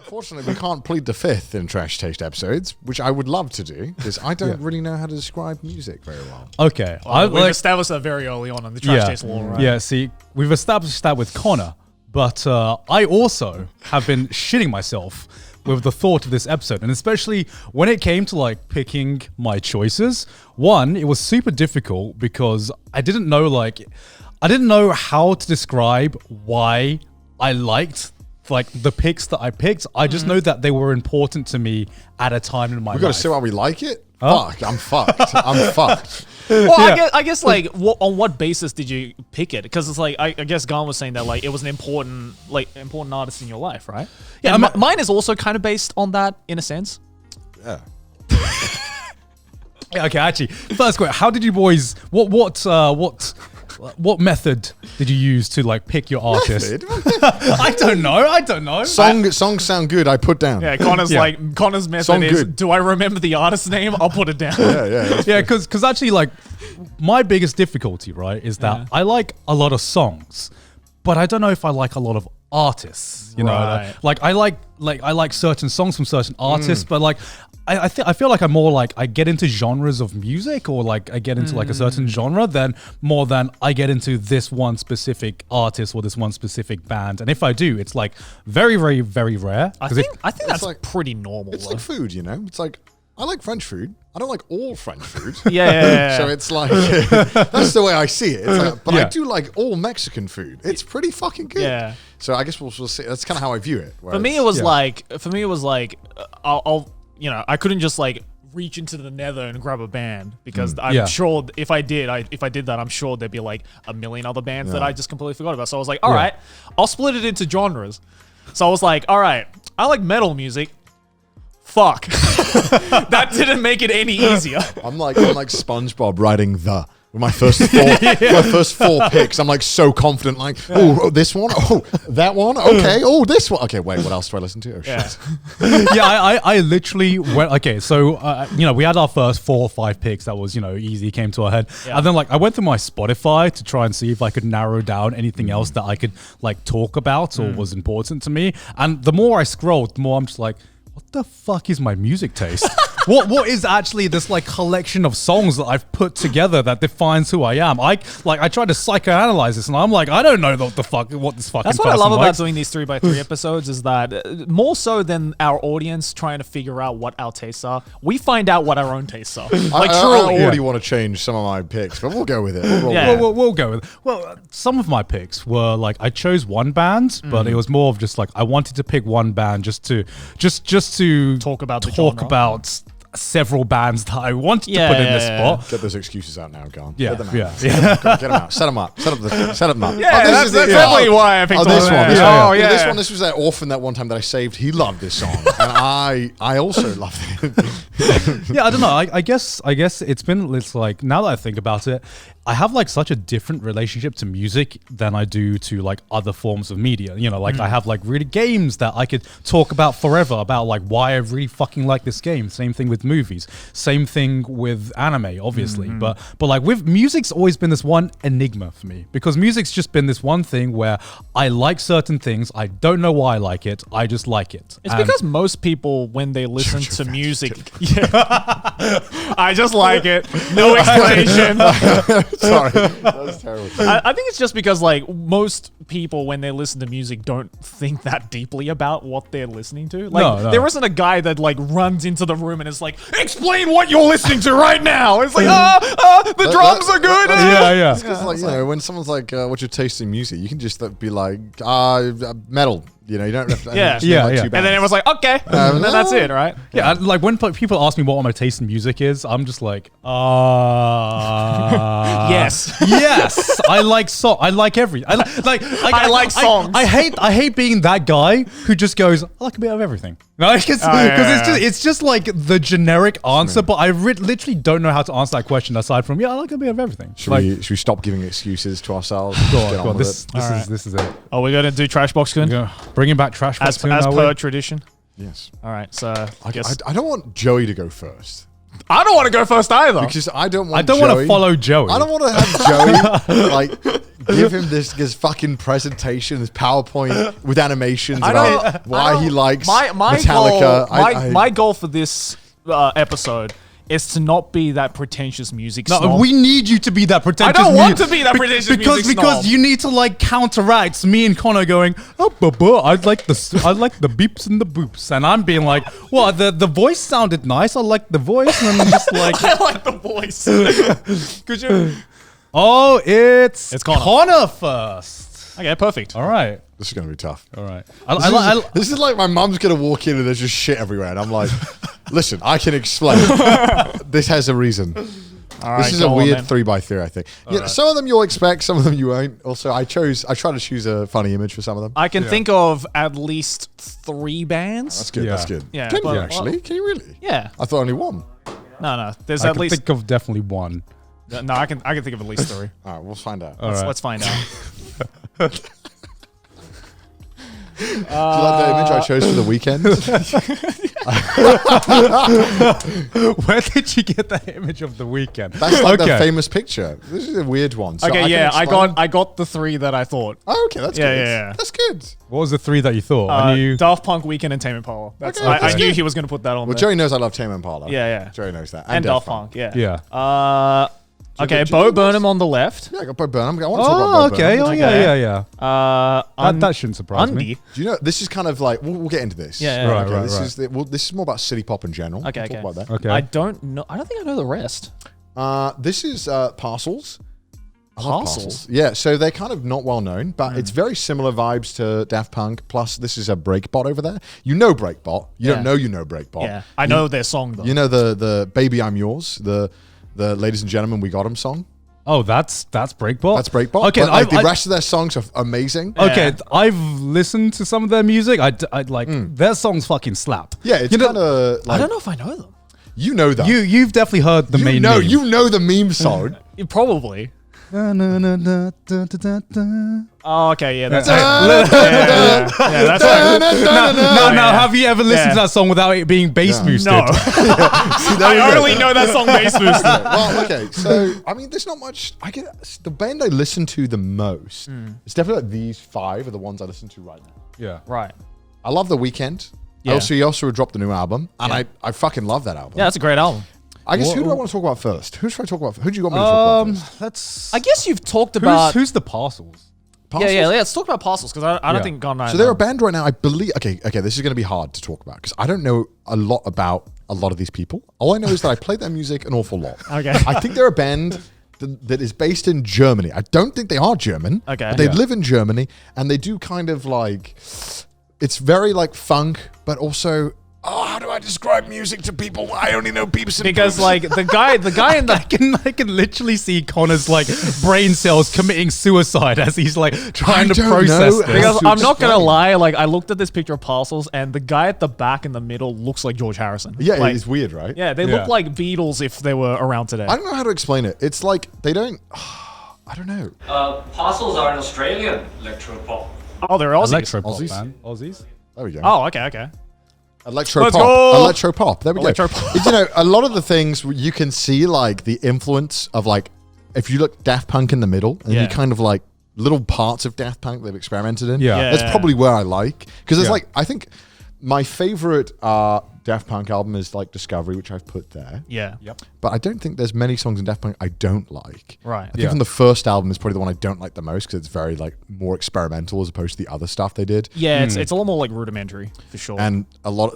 Unfortunately, we can't plead the fifth in Trash Taste episodes, which I would love to do, because I don't really know how to describe music very well. Okay. We've established that very early on in the Trash Taste law, right? Yeah, see, we've established that with Connor, but I also have been shitting myself with the thought of this episode, and especially when it came to like picking my choices. One, it was super difficult because I didn't know how to describe why I liked like the picks that I picked. I just know that they were important to me at a time in my life. We got to see why we like it. Fuck, I'm fucked. I'm fucked. Well, I guess like, on what basis did you pick it? Because it's like, I guess Garn was saying that like it was an important artist in your life, right? Yeah, mine is also kind of based on that in a sense. Yeah. Okay, actually, first question: how did you boys? What method did you use to like pick your artist? I don't know. Songs sound good. I put down. Yeah, Connor's method is: do I remember the artist's name? I'll put it down. Yeah. Because actually, like, my biggest difficulty, right, is that I like a lot of songs, but I don't know if I like a lot of artists. You know, like I like certain songs from certain artists, but like. I feel like I'm more like I get into genres of music, or like I get into like a certain genre more than I get into this one specific artist or this one specific band. And if I do, it's like very, very, very rare. I think that's like pretty normal. It's like food, you know. It's like I like French food. I don't like all French food. Yeah. So it's like that's the way I see it. It's like, but I do like all Mexican food. It's pretty fucking good. Yeah. So I guess we'll see. That's kind of how I view it. For me, it was like I'll I couldn't just like reach into the nether and grab a band, because I'm sure if I did that, I'm sure there'd be like a million other bands that I just completely forgot about. So I was like, all right, I'll split it into genres. So I was like, all right, I like metal music. Fuck. That didn't make it any easier. I'm like SpongeBob writing with my first four picks. I'm like so confident, like, oh, this one, oh, that one, okay, oh, this one. Okay, wait, what else do I listen to? Oh, shit. I literally went, okay, so, we had our first 4 or 5 picks that was, easy, came to our head. Yeah. And then, like, I went through my Spotify to try and see if I could narrow down anything else that I could, like, talk about or was important to me. And the more I scrolled, the more I'm just like, what the fuck is my music taste? What is actually this like collection of songs that I've put together that defines who I am? I tried to psychoanalyze this, and I'm like, I don't know what this fucking. That's what I love about doing these 3x3 episodes, is that more so than our audience trying to figure out what our tastes are, we find out what our own tastes are. Like, I already want to change some of my picks, but we'll go with it. We'll go with it. Well, some of my picks were like, I chose one band, but it was more of just like I wanted to pick one band just to talk about several bands that I wanted to put in this spot. Get those excuses out now, Garn. Yeah, Get them out. Get them out. Set them up. Set them up. Yeah, that's definitely why I picked this one. This was that orphan that one time that I saved. He loved this song, and I also loved it. Yeah, I don't know. I guess it's like, now that I think about it, I have like such a different relationship to music than I do to like other forms of media. I have like really games that I could talk about forever about like why I really fucking like this game. Same thing with movies. Same thing with anime, obviously. But like with music's always been this one enigma for me, because music's just been this one thing where I like certain things. I don't know why I like it. I just like it. It's because most people, when they listen to music, I just like it. No explanation. Sorry, that was terrible. I think it's just because like most people, when they listen to music, don't think that deeply about what they're listening to. Like there isn't a guy that like runs into the room and is like, explain what you're listening to right now. It's like, the drums are good. Yeah. It's because when someone's like, what's your taste in music? You can just be like, metal. You don't have to. And then everyone's like, okay, and then that's it, right? Yeah, like when people ask me what my taste in music is, I'm just like, yes, I like I like everything. I like songs. I hate being that guy who just goes, I like a bit of everything. No, because it's just like the generic answer, but I literally don't know how to answer that question aside from I like a bit of everything. Should we stop giving excuses to ourselves? Go on. This is it. Oh, we're gonna do Trash Box Kun? Bringing back Trash Box as per tradition. Yes. All right. So I don't want Joey to go first. I don't want to go first either. Because I don't want to follow Joey. I don't want to have Joey like give him this fucking presentation, this PowerPoint with animations about why he likes Metallica. My goal for this episode is to not be that pretentious music snob. No, we need you to be that pretentious. I don't want to be that pretentious music snob. Because you need to like counteract me and Connor going, I like the beeps and the boops, and I'm being like, well, the voice sounded nice. I like the voice, and I'm just like, I like the voice. Could you? Oh, it's Connor first. Okay, perfect. All right. This is going to be tough. All right. This is like my mum's going to walk in and there's just shit everywhere. And I'm like, listen, I can explain. This has a reason. This is a weird 3x3, I think. Yeah, some of them you'll expect, some of them you won't. Also, I try to choose a funny image for some of them. I can think of at least 3 bands. That's good. That's good. Yeah, can you actually? Can you really? Yeah. I thought only one. No. There's I at can least think of definitely one. No, I can think of at least 3. All right, we'll find out. Let's find out. Do you like the image I chose for the weekend? Where did you get that image of the weekend? That's like the famous picture. This is a weird one. So Okay, I got the 3 that I thought. Oh, okay, that's good. Yeah. That's good. What was the 3 that you thought? Daft Punk, Weekend, and Tame Impala. I knew he was going to put that on. Well, there. Joey knows I love Tame Impala. Yeah. Joey knows that. And Daft Punk. Yeah. Yeah. Okay, Bo Burnham on the left. Yeah, I got Bo Burnham. I want to talk about Bo Burnham. Oh, yeah. That shouldn't surprise me. Do you know, this is kind of like, we'll get into this. Yeah. Right. This is more about city pop in general. Okay. We'll talk about that. Okay. I don't think I know the rest. This is Parcels. I love Parcels? Yeah, so they're kind of not well known, but it's very similar vibes to Daft Punk. Plus, this is a breakbot over there. You know breakbot. You don't know you know breakbot. Yeah, I know their song though. You know the Baby I'm Yours, the Ladies and Gentlemen We Got 'Em song. Oh, that's breakbot. That's breakbot. Okay, but, the rest of their songs are amazing. Okay, I've listened to some of their music. I like their songs fucking slap. Yeah, it's kind of like, I don't know if I know them. You know them. You've definitely heard the main. You know the meme song. Probably. Oh, okay, yeah, that's that's Now, have you ever listened to that song without it being bass boosted? No. I only know that song bass boosted. Well, okay, so I mean, there's not much. The band I listen to the most. It's definitely like these 5 are the ones I listen to right now. Yeah, right. I love The Weeknd. Yeah. He also dropped the new album, and I fucking love that album. Yeah, that's a great album. I guess who do I want to talk about first? Who should I talk about? Who do you want me to talk about first? I guess you've talked about who's the Parcels. Yeah. Let's talk about Parcels because I don't think God knows. So they're a band right now. I believe. Okay. This is going to be hard to talk about because I don't know a lot about a lot of these people. All I know is that I play their music an awful lot. Okay. I think they're a band that is based in Germany. I don't think they are German. Okay. But they live in Germany and they do kind of like. It's very like funk, but also. Oh, how do I describe music to people? I only know beeps and because boops. like the guy in the I can literally see Connor's like brain cells committing suicide as he's like trying to process this. Because I'm not gonna lie, like I looked at this picture of Parcels and the guy at the back in the middle looks like George Harrison. Yeah, like, it's weird, right? Yeah, they look like Beatles if they were around today. I don't know how to explain it. It's like they don't. I don't know. Parcels are an Australian electro-pop. Oh, they're Aussies. Electro-pop, Aussies? man. Aussies. There we go. Oh, okay. Electro-pop. There we go. Electro-pop. You know, a lot of the things you can see like the influence of like, if you look Daft Punk in the middle and you kind of like little parts of Daft Punk they've experimented in. Yeah. That's probably where I like. Because it's like, I think my favorite Daft Punk album is like Discovery, which I've put there. Yeah. Yep. But I don't think there's many songs in Daft Punk I don't like. Right. I think from the first album is probably the one I don't like the most because it's very like more experimental as opposed to the other stuff they did. Yeah, it's a little more like rudimentary for sure. And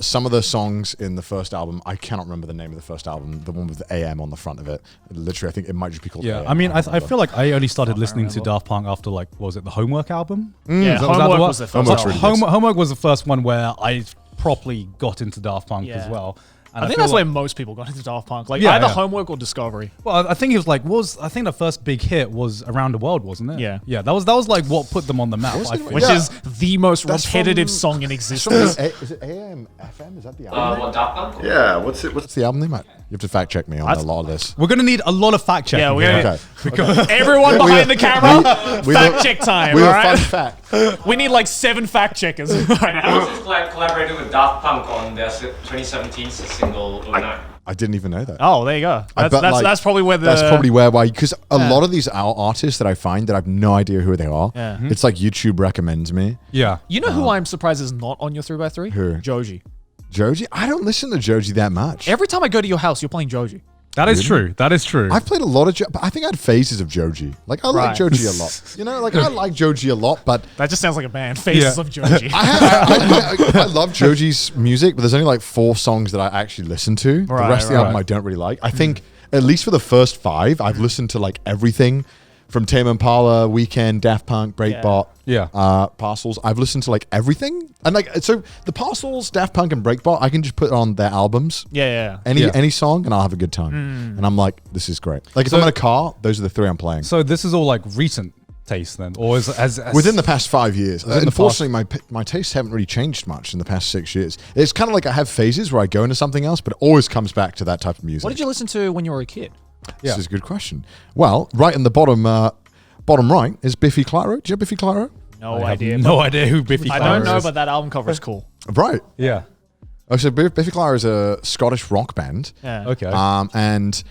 some of the songs in the first album, I cannot remember the name of the first album, the one with the AM on the front of it. Literally, I think it might just be called AM. I mean, I feel like I only started listening to Daft Punk after like, what was it the Homework album? Yeah, Homework was the first Homework's album. really good. Homework was the first one where I properly got into Daft Punk as well. And I think that's where most people got into Daft Punk, like either Homework or Discovery. Well, I think it was like I think the first big hit was Around the World, wasn't it? Yeah. That was like what put them on the map. Which is the most repetitive song in existence. Is it AM FM? Is that the album? What Daft Punk? Yeah. What's the album name? You have to fact check me on a lot of this. We're gonna need a lot of fact checking. Yeah, we're gonna Okay. everyone behind the camera. Fact check time. We all have right? fun fact. We need like 7 fact checkers. Boiis collaborated with Daft Punk on their 2017 single "09." I didn't even know that. Oh, there you go. That's probably where why, because a lot of these artists that I find that I have no idea who they are. Yeah. It's like YouTube recommends me. Yeah. You know who I'm surprised is not on your 3x3? Who? Joji. Joji? I don't listen to Joji that much. Every time I go to your house, you're playing Joji. That is true. That is true. I've played a lot of but I think I had phases of Joji. Like, I like Joji a lot. You know, like, I like Joji a lot, but... That just sounds like a band. Faces of Joji. I love Joji's music, but there's only like 4 songs that I actually listen to. The rest of the album I don't really like. I think, at least for the first 5, I've listened to like everything from Tame Impala, Weeknd, Daft Punk, Breakbot, Parcels. I've listened to like everything. And like, so the Parcels, Daft Punk, and Breakbot, I can just put on their albums. Any song, and I'll have a good time. And I'm like, this is great. Like, if I'm in a car, those are the 3 I'm playing. So this is all like recent taste then, or as within the past 5 years? Unfortunately, my tastes haven't really changed much in the past 6 years. It's kind of like I have phases where I go into something else, but it always comes back to that type of music. What did you listen to when you were a kid? This is a good question. Well, right in the bottom right is Biffy Clyro. Do you know Biffy Clyro? No idea. No idea who Biffy Clyro is. I don't know, but that album cover is cool. Right. Yeah. Oh, so Biffy Clyro is a Scottish rock band. Yeah. Okay. And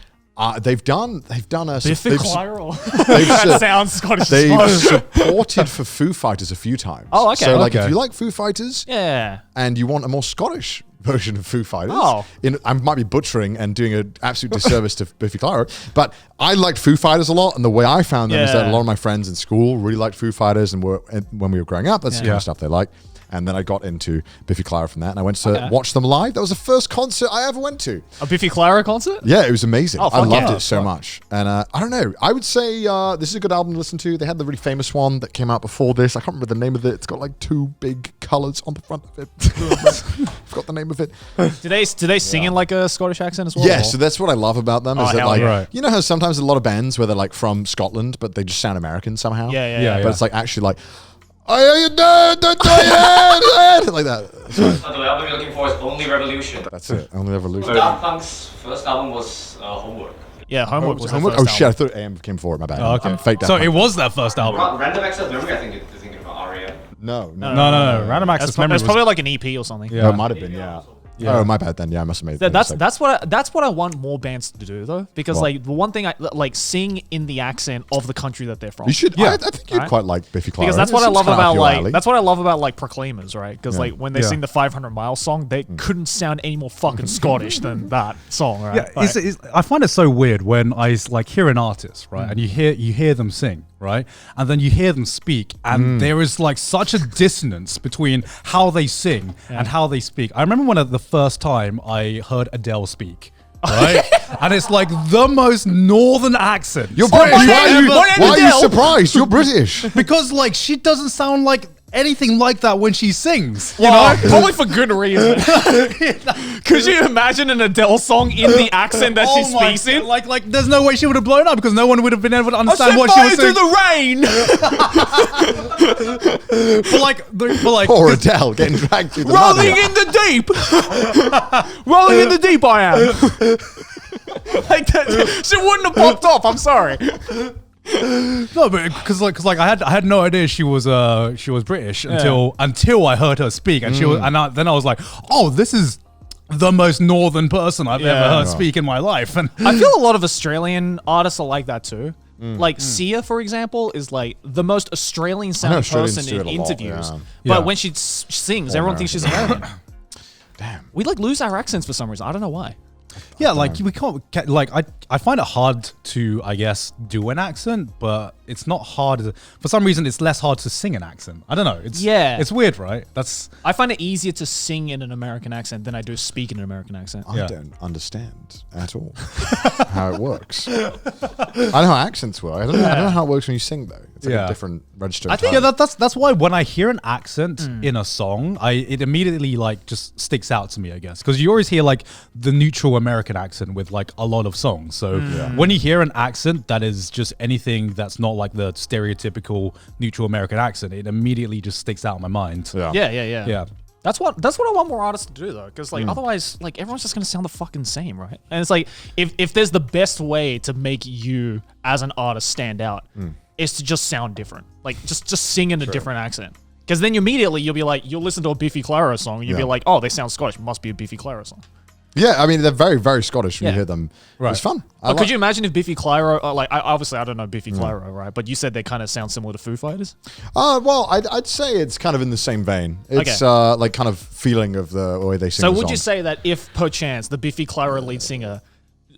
they've done a Biffy Clyro. That sounds Scottish. They've supported for Foo Fighters a few times. Oh, okay. So like, if you like Foo Fighters, yeah, and you want a more Scottish version of Foo Fighters. I might be butchering and doing an absolute disservice to Biffy Clyro, but I liked Foo Fighters a lot, and the way I found them is that a lot of my friends in school really liked Foo Fighters, and when we were growing up, that's the kind of stuff they liked. And then I got into Biffy Clyro from that, and I went to watch them live. That was the first concert I ever went to. A Biffy Clyro concert? Yeah, it was amazing. I loved it so fun. much. And I don't know. I would say this is a good album to listen to. They had the really famous one that came out before this. I can't remember the name of it. It's got like 2 big colours on the front of it. Forgot the name of it. Do they sing in like a Scottish accent as well? Yeah, so that's what I love about them. Is that like, yeah. you know how sometimes a lot of bands where they're like from Scotland, but they just sound American somehow? Yeah. But it's like actually like, like that. So the album you're looking for is Only Revolution. That's it. Only Revolution. So Daft Punk's first album was Homework. Yeah, Homework was Homework. Oh shit! I thought AM came forward. My bad. Oh, okay. I'm fake. So it was their first album. Random Access Memory, I think you're thinking about REM. No. Random Access Memory. It's probably like an EP or something. Yeah, it might have been. Yeah. Oh, my bad then. Yeah, I must have made that. That's what I want more bands to do though, because like the one thing I like, sing in the accent of the country that they're from. You should. Yeah, I think you'd quite like Biffy Clyro. Because that's what I love about like Proclaimers, right? Because like when they sing the 500 Mile song, they couldn't sound any more fucking Scottish than that song, right? Yeah, I find it so weird when I like hear an artist, right, and you hear them sing, right, and then you hear them speak, and there is like such a dissonance between how they sing and how they speak. I remember when the first time I heard Adele speak. Right? And it's like the most northern accent. You're British. Why are you surprised? You're British. Because like she doesn't sound like anything like that when she sings. You know? know? Probably for good reason. Could you imagine an Adele song in the accent that she speaks in? Like there's no way she would have blown up because no one would have been able to understand what she was saying. Through the rain. but like poor Adele getting dragged through the rolling in the deep. Rolling in the deep I am. Like that, she wouldn't have popped off. I'm sorry. No, but because I had no idea she was British until I heard her speak, and then I was like, oh, this is the most northern person I've ever heard speak in my life. And I feel a lot of Australian artists are like that too. Like Sia, for example, is like the most Australian sounding person in interviews. But when she sings, everyone thinks she's American. Damn. We like lose our accents for some reason. I don't know why. Yeah, like we can't like I find it hard to, I guess, do an accent, but it's not hard for some reason. It's less hard to sing an accent. I don't know. It's weird, right? I find it easier to sing in an American accent than I do speak in an American accent. I don't understand at all how it works. I know how accents work. I don't know how it works when you sing though. It's like a different register. I think that's why when I hear an accent in a song, it immediately like just sticks out to me, I guess, because you always hear like the neutral American accent with like a lot of songs. So when you hear an accent that is just anything that's not like the stereotypical neutral American accent, it immediately just sticks out in my mind. Yeah. That's what I want more artists to do though, because like otherwise, like everyone's just gonna sound the fucking same, right? And it's like if there's the best way to make you as an artist stand out, is to just sound different. Like just sing in a different accent. Because then immediately you'll be like, you'll listen to a Biffy Clyro song and you'll be like, oh, they sound Scottish. Must be a Biffy Clyro song. Yeah, I mean, they're very, very Scottish when you hear them. Right. It's fun. But could you imagine if Biffy Clyro, obviously I don't know Biffy Clyro, right? But you said they kind of sound similar to Foo Fighters? Well, I'd say it's kind of in the same vein. It's like kind of feeling of the way they sing. So the would song. you say that if perchance the Biffy Clyro lead singer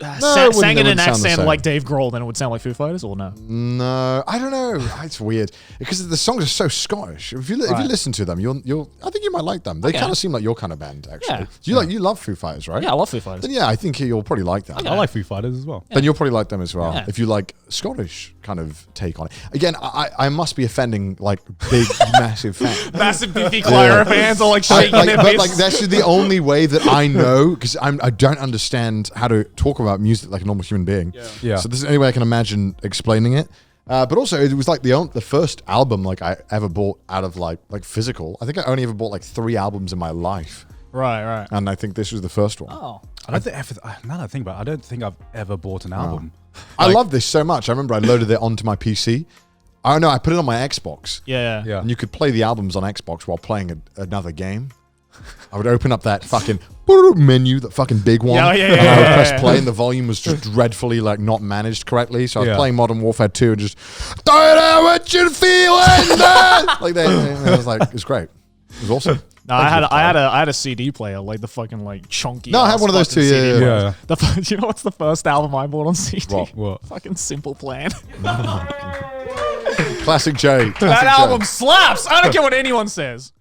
No, sang in an sound the accent same. like Dave Grohl, then it would sound like Foo Fighters, or no? No, I don't know. It's weird because the songs are so Scottish. If you listen to them, you'll I think you might like them. They kind of seem like your kind of band, actually. Yeah. You love Foo Fighters, right? Yeah, I love Foo Fighters. Then yeah, I think you'll probably like them. I like Foo Fighters as well. Then you'll probably like them as well Yeah. if you like Scottish kind of take on it. Again, I must be offending like big, massive fans. Massive Biffy Clyro fans are like shaking their But fists. like that's the only way that I know because I don't understand how to talk about music like a normal human being. Yeah. So this is the only way I can imagine explaining it. But also it was like the first album like I ever bought out of like physical. I think I only ever bought like 3 albums in my life. Right. And I think this was the first one. Oh. I don't think now that I think about it, I don't think I've ever bought an album. I love this so much. I remember I loaded it onto my PC. I don't know, I put it on my Xbox. Yeah. And you could play the albums on Xbox while playing another game. I would open up that fucking menu, that fucking big one. Yeah. And I would press play, and the volume was just dreadfully like not managed correctly. So I was playing Modern Warfare 2 and just, don't know what you're feeling, man. Like that. And it was like, it was great. It was awesome. No, I had a CD player, like the fucking like chunky. No, I had one of those too. CD Yeah. players. You know what's the first album I bought on CD? What? Fucking Simple Plan. Classic J. That album slaps. I don't care what anyone says.